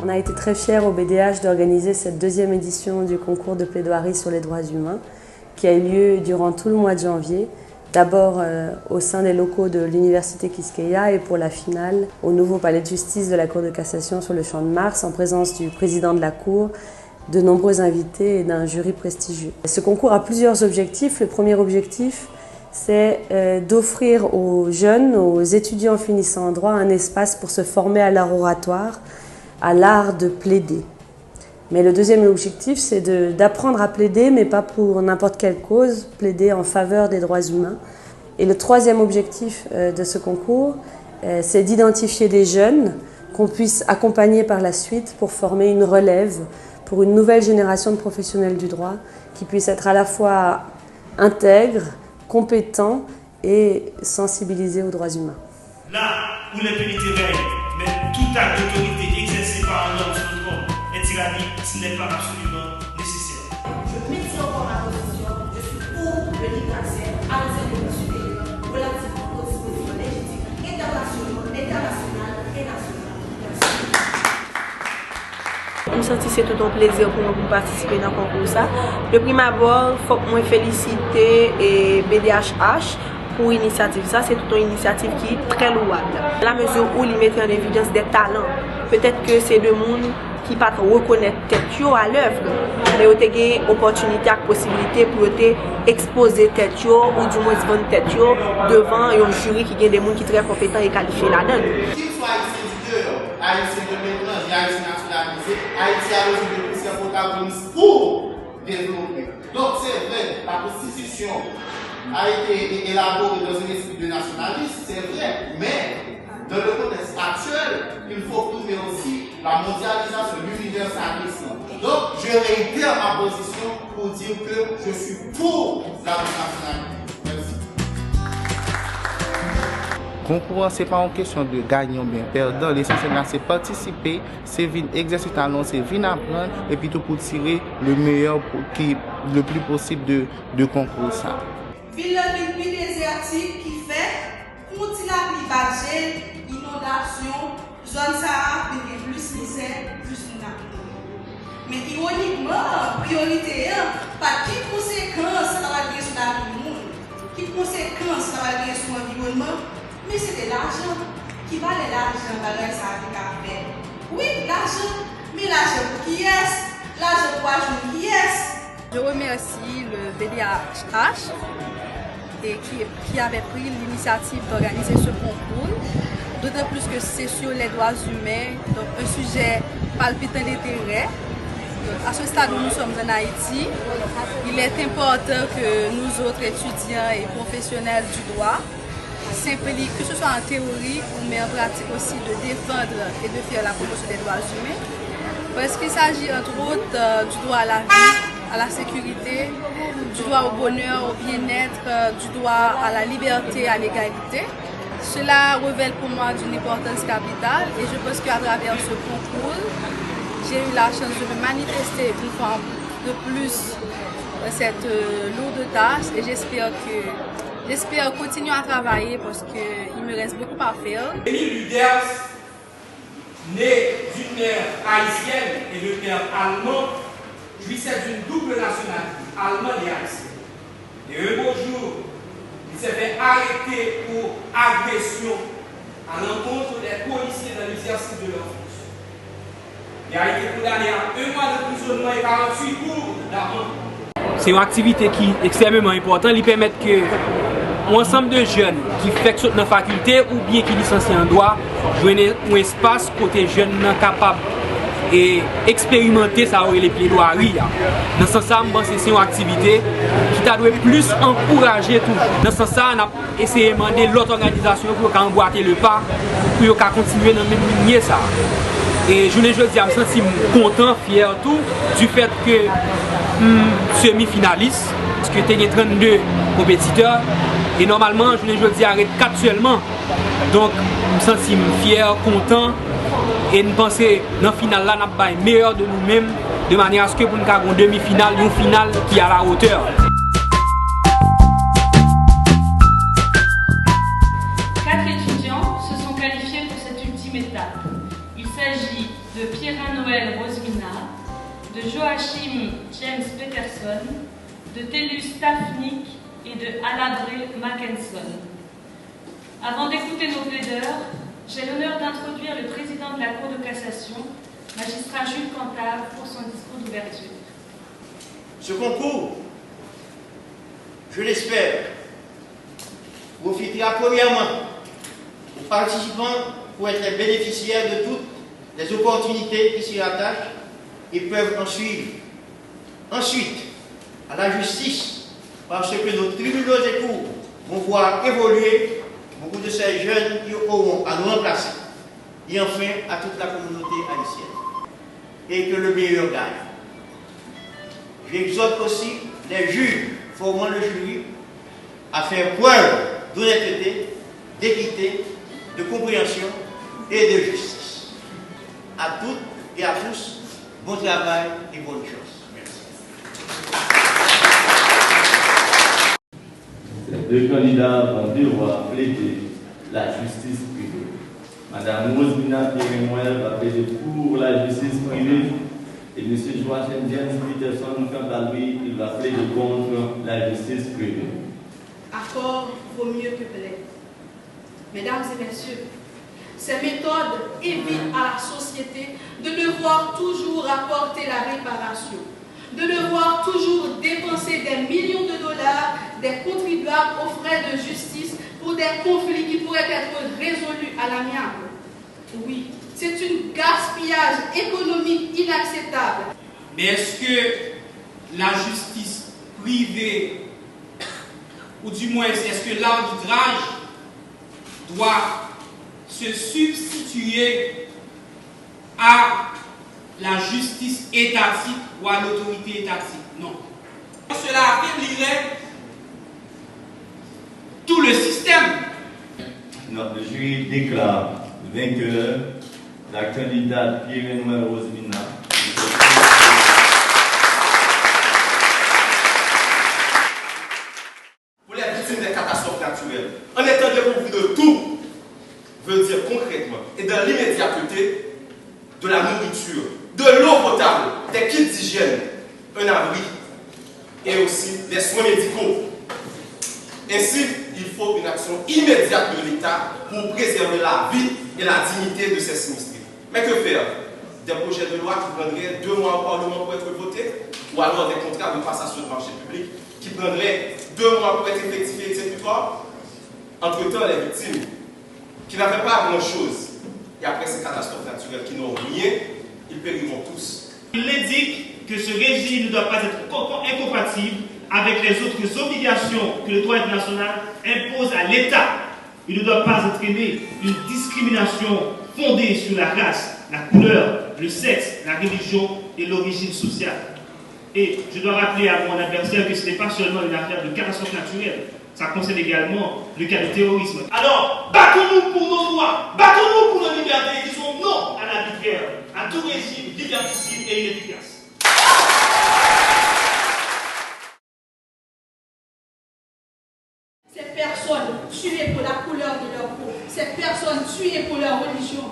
On a été très fiers au BDH d'organiser cette deuxième édition du concours de plaidoirie sur les droits humains qui a eu lieu durant tout le mois de janvier. D'abord au sein des locaux de l'Université Quisqueya et pour la finale au nouveau palais de justice de la Cour de cassation sur le Champ de Mars en présence du président de la Cour, de nombreux invités et d'un jury prestigieux. Ce concours a plusieurs objectifs. Le premier objectif, c'est d'offrir aux jeunes, aux étudiants finissant en droit, un espace pour se former à l'art oratoire, à l'art de plaider. Mais le deuxième objectif, c'est d'apprendre à plaider, mais pas pour n'importe quelle cause, plaider en faveur des droits humains. Et le troisième objectif de ce concours, c'est d'identifier des jeunes qu'on puisse accompagner par la suite pour former une relève, pour une nouvelle génération de professionnels du droit qui puissent être à la fois intègres, compétents et sensibilisés aux droits humains. Là où l'impunité règne, mais tout acte d'autorité exercé par un homme sur le corps est tyrannique, ce n'est pas absolument nécessaire. Je maintiens encore ma position, je suis pour le libre accès à l'enseignement supérieur relativement aux dispositions légitimes internationales et nationales. Je me sens c'est tout un plaisir pour moi de participer dans le concours. De prime abord, il faut que je félicite BDHH pour l'initiative. C'est toute une initiative qui est très louable. Dans la mesure où ils mettent en évidence des talents, peut-être que c'est des gens qui ne peuvent pas reconnaître tête à l'œuvre, mais ils ont opportunité et possibilité pour exposer tête ou du moins vendre tête devant un jury qui a des gens qui sont très compétents et qualifiés là-dedans. Haïtien de maintenant, Haïtien nationalisé, Haïti a aussi de plus un protagoniste pour développer. Donc c'est vrai, la Constitution a été élaborée dans un esprit de nationalisme, c'est vrai, mais dans le contexte actuel, il faut trouver aussi la mondialisation, l'universalisme. Donc je réitère ma position pour dire que je suis pour la nationalité. Concours, ce n'est pas une question de gagner ou bien perdre. L'essentiel, c'est participer, c'est venir exercer talent, c'est venir apprendre et puis tout pour tirer le meilleur, le plus possible de concours. Ça. Ville désertique qui fait, continue à budget, inondation, zone Sahara, plus misère, plus inondation. Mais ironiquement, priorité, pas quelle conséquence ça va avoir sur la vie du monde, quelle conséquence ça va avoir sur l'environnement. Mais c'était l'argent. Qui valait l'argent dans ça avec la paix? Oui, l'argent. Mais l'argent pour qui est? L'argent pour ajouter qui est? Je remercie le BDHH qui avait pris l'initiative d'organiser ce concours. D'autant plus que c'est sur les droits humains, donc un sujet palpitant d'intérêt. À ce stade où nous sommes en Haïti, il est important que nous autres étudiants et professionnels du droit s'impliquent, que ce soit en théorie ou mais en pratique aussi, de défendre et de faire la promotion des droits humains. Parce qu'il s'agit entre autres du droit à la vie, à la sécurité, du droit au bonheur, au bien-être, du droit à la liberté, à l'égalité. Cela révèle pour moi d'une importance capitale et je pense qu'à travers ce concours, j'ai eu la chance de me manifester une fois de plus cette lourde tâche et j'espère continuer à travailler parce qu'il me reste beaucoup à faire. Émile Luders, né d'une mère haïtienne et de père allemand, jouissait d'une double nationalité, allemande et haïtienne. Et un beau jour, il s'est fait arrêter pour agression à l'encontre des policiers dans l'exercice de leur fonction. Il a été condamné à 1 mois d'emprisonnement et 48 cours d'amende. C'est une activité qui est extrêmement importante. Il permet que un ensemble de jeunes qui font dans la faculté ou bien qui licencient en droit jouent un espace côté jeunes capables et expérimenter ça les plaidoiries. Dans ce sens, je pense que c'est une activité qui doit plus encourager tout. Dans ce sens, on a essayé de demander l'autre organisation pour emboîter le pas pour continuer dans la même ligne. Et je me sens content, fier tout du fait que semi-finaliste, parce que tu as 32 compétiteurs et normalement je me arrête 4 seulement. Donc je me sens fier, content et nous pensons dans la finale là, nous avons le meilleur de nous-mêmes de manière à ce que pour nous avons une demi-finale, une finale qui est à la hauteur. 4 étudiants se sont qualifiés pour cette ultime étape. Il s'agit de Pierre-Noël Rosmina, de Joachim James Peterson, de Tellus Tafnik et de Alabré Mackenson. Avant d'écouter nos plaideurs, j'ai l'honneur d'introduire le président de la Cour de cassation, magistrat Jules Cantave, pour son discours d'ouverture. Ce concours, je l'espère, profitera premièrement aux participants pour être bénéficiaires de toutes les opportunités qui s'y rattachent et peuvent en suivre. Ensuite, à la justice, parce que nos tribunaux et cours vont voir évoluer beaucoup de ces jeunes qui auront à nous remplacer. Et enfin, à toute la communauté haïtienne. Et que le meilleur gagne. J'exhorte aussi les juges formant le jury à faire preuve d'honnêteté, d'équité, de compréhension et de justice. À toutes et à tous, bon travail et bonne chance. Merci. Ces deux candidats vont devoir plaider la justice privée. Madame Rosmina Pierre-Noël va plaider pour la justice privée et M. Joachim James Peterson, quant à lui, il va plaider contre la justice privée. Accord vaut mieux que plaide. Mesdames et messieurs, ces méthodes évitent à la société de devoir toujours apporter la réparation, de devoir toujours dépenser des millions de dollars des contribuables aux frais de justice pour des conflits qui pourraient être résolus à l'amiable. Oui, c'est un gaspillage économique inacceptable. Mais est-ce que la justice privée, ou du moins est-ce que l'arbitrage doit se substituer à la justice étatique ou à l'autorité étatique? Non. Cela affaiblirait tout le système. Notre jury déclare vainqueur la candidate Pierre-Noël Rosmina. Pour les victimes des catastrophes naturelles, en étant dépourvu de tout, veut dire concrètement et dans l'immédiateté de la nourriture, de l'eau potable, des kits d'hygiène, un abri et aussi des soins médicaux. Ainsi, il faut une action immédiate de l'État pour préserver la vie et la dignité de ces sinistrés. Mais que faire? Des projets de loi qui prendraient 2 mois au Parlement pour être votés, ou alors des contrats de passation de marché public qui prendraient 2 mois pour être effectués et exécutoires. Entre-temps, les victimes qui n'avaient pas grand-chose, et après ces catastrophes naturelles qui n'ont rien, ils périront tous. Il indique que ce régime ne doit pas être incompatible avec les autres obligations que le droit international impose à l'État. Il ne doit pas entraîner une discrimination fondée sur la race, la couleur, le sexe, la religion et l'origine sociale. Et je dois rappeler à mon adversaire que ce n'est pas seulement une affaire de catastrophe naturelle, ça concerne également le cas de terrorisme. Alors, battons-nous pour nos droits, battons-nous pour nos libertés, et disons non à l'arbitraire, à tout régime liberticide et inefficace. Ces personnes tuées pour la couleur de leur peau, ces personnes tuées pour leur religion,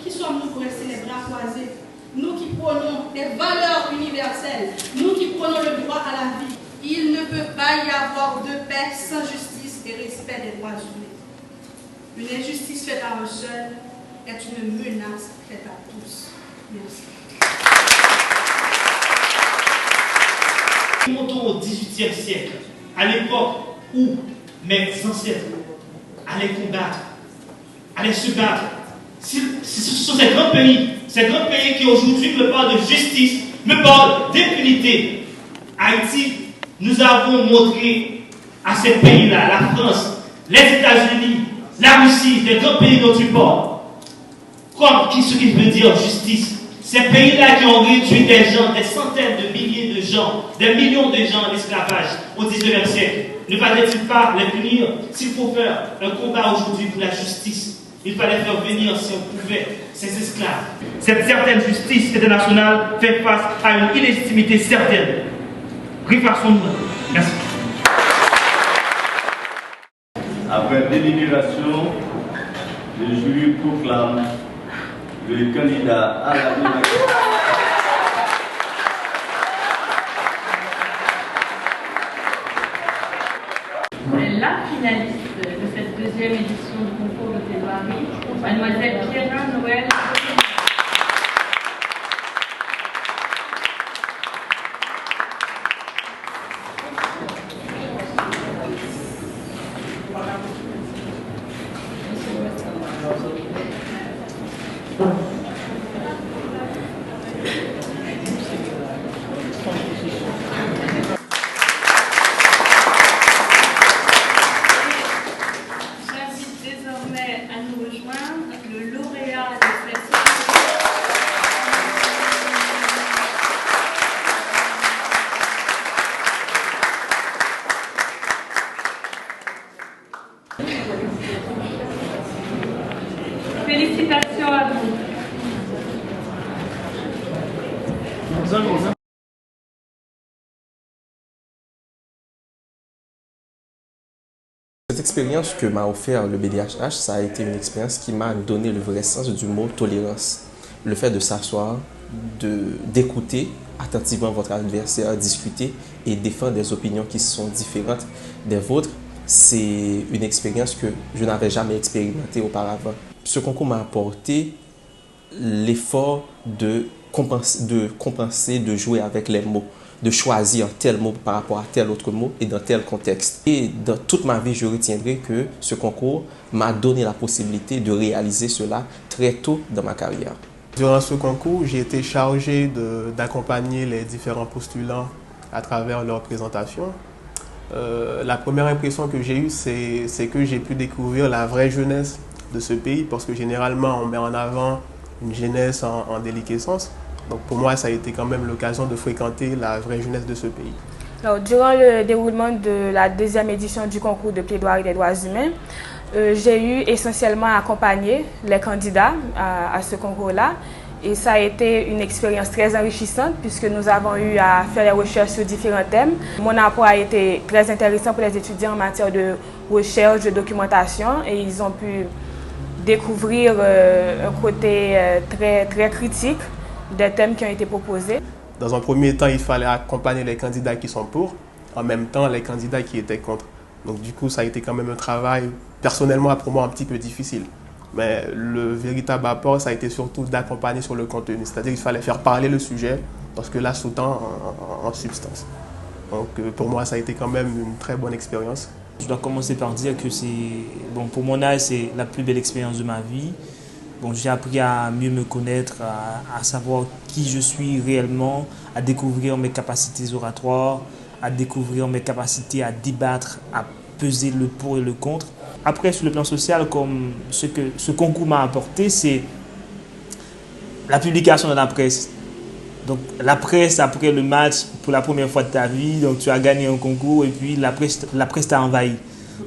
qui sommes-nous pour rester les bras croisés? Nous qui prônons des valeurs universelles, nous qui prônons le droit à la vie, il ne peut pas y avoir de paix sans justice et respect des droits humains. Une injustice faite à un seul est une menace faite à tous. Merci. Remontons au XVIIIe siècle, à l'époque où mes ancêtres allaient combattre, allaient se battre. Ce sont ces grands pays qui aujourd'hui me parlent de justice, me parlent d'impunité. Haïti, nous avons montré à ces pays-là, la France, les États-Unis, la Russie, les grands pays dont tu parles, comme ce qui veut dire justice. Ces pays-là qui ont réduit des gens, des centaines de milliers de gens, des millions de gens à l'esclavage au XIXe siècle, ne fallait-il pas les punir? S'il faut faire un combat aujourd'hui pour la justice, il fallait faire venir, si on pouvait, ces esclaves. Cette certaine justice internationale fait face à une illégitimité certaine. Réfaçons-nous. Merci. Après délibération, le jury proclame le candidat à la La finaliste de cette deuxième édition du concours de plaidoirie, mademoiselle Pierrin Noël. J'invite désormais à nous rejoindre le lauréat de cette félicitations à vous. Cette expérience que m'a offert le BDHH, ça a été une expérience qui m'a donné le vrai sens du mot tolérance. Le fait de s'asseoir, d'écouter attentivement votre adversaire, discuter et défendre des opinions qui sont différentes des vôtres, c'est une expérience que je n'avais jamais expérimentée auparavant. Ce concours m'a apporté l'effort de compenser, de jouer avec les mots, de choisir tel mot par rapport à tel autre mot et dans tel contexte. Et dans toute ma vie, je retiendrai que ce concours m'a donné la possibilité de réaliser cela très tôt dans ma carrière. Durant ce concours, j'ai été chargé d'accompagner les différents postulants à travers leur présentation. La première impression que j'ai eue, c'est que j'ai pu découvrir la vraie jeunesse de ce pays, parce que généralement, on met en avant une jeunesse en déliquescence. Donc pour moi, ça a été quand même l'occasion de fréquenter la vraie jeunesse de ce pays. Alors, durant le déroulement de la deuxième édition du concours de plaidoirie des droits humains, j'ai eu essentiellement à accompagner les candidats à ce concours-là. Et ça a été une expérience très enrichissante puisque nous avons eu à faire des recherches sur différents thèmes. Mon apport a été très intéressant pour les étudiants en matière de recherche, de documentation, et ils ont pu découvrir un côté très critique des thèmes qui ont été proposés. Dans un premier temps, il fallait accompagner les candidats qui sont pour, en même temps les candidats qui étaient contre. Donc du coup, ça a été quand même un travail, personnellement pour moi, un petit peu difficile. Mais le véritable apport, ça a été surtout d'accompagner sur le contenu. C'est-à-dire qu'il fallait faire parler le sujet, parce que là, sous-tend en substance. Donc pour moi, ça a été quand même une très bonne expérience. Je dois commencer par dire que pour mon âge, c'est la plus belle expérience de ma vie. J'ai appris à mieux me connaître, à savoir qui je suis réellement, à découvrir mes capacités oratoires, à découvrir mes capacités à débattre, à peser le pour et le contre. Après, sur le plan social, comme ce que ce concours m'a apporté, c'est la publication dans la presse. Donc la presse, après le match, pour la première fois de ta vie, donc tu as gagné un concours et puis la presse t'a envahi.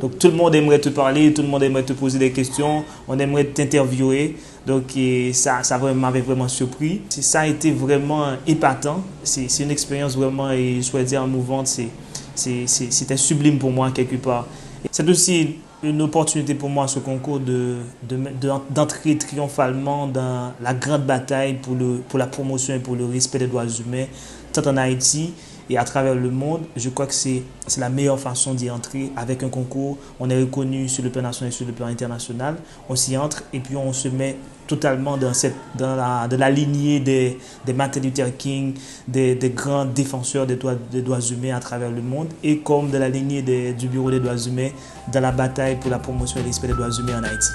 Donc tout le monde aimerait te parler, tout le monde aimerait te poser des questions, on aimerait t'interviewer. Donc ça m'avait vraiment surpris. Ça a été vraiment épatant. C'est une expérience vraiment, et je souhaite dire, mouvante. C'était sublime pour moi quelque part. C'est aussi une opportunité pour moi, ce concours, d'entrer triomphalement dans la grande bataille pour la promotion et pour le respect des droits humains, tant en Haïti et à travers le monde. Je crois que c'est la meilleure façon d'y entrer avec un concours. On est reconnu sur le plan national et sur le plan international. On s'y entre et puis on se met totalement dans la lignée des Martin Luther King, des grands défenseurs des droits humains à travers le monde, et comme dans la lignée du Bureau des droits humains dans la bataille pour la promotion et le respect des droits humains en Haïti.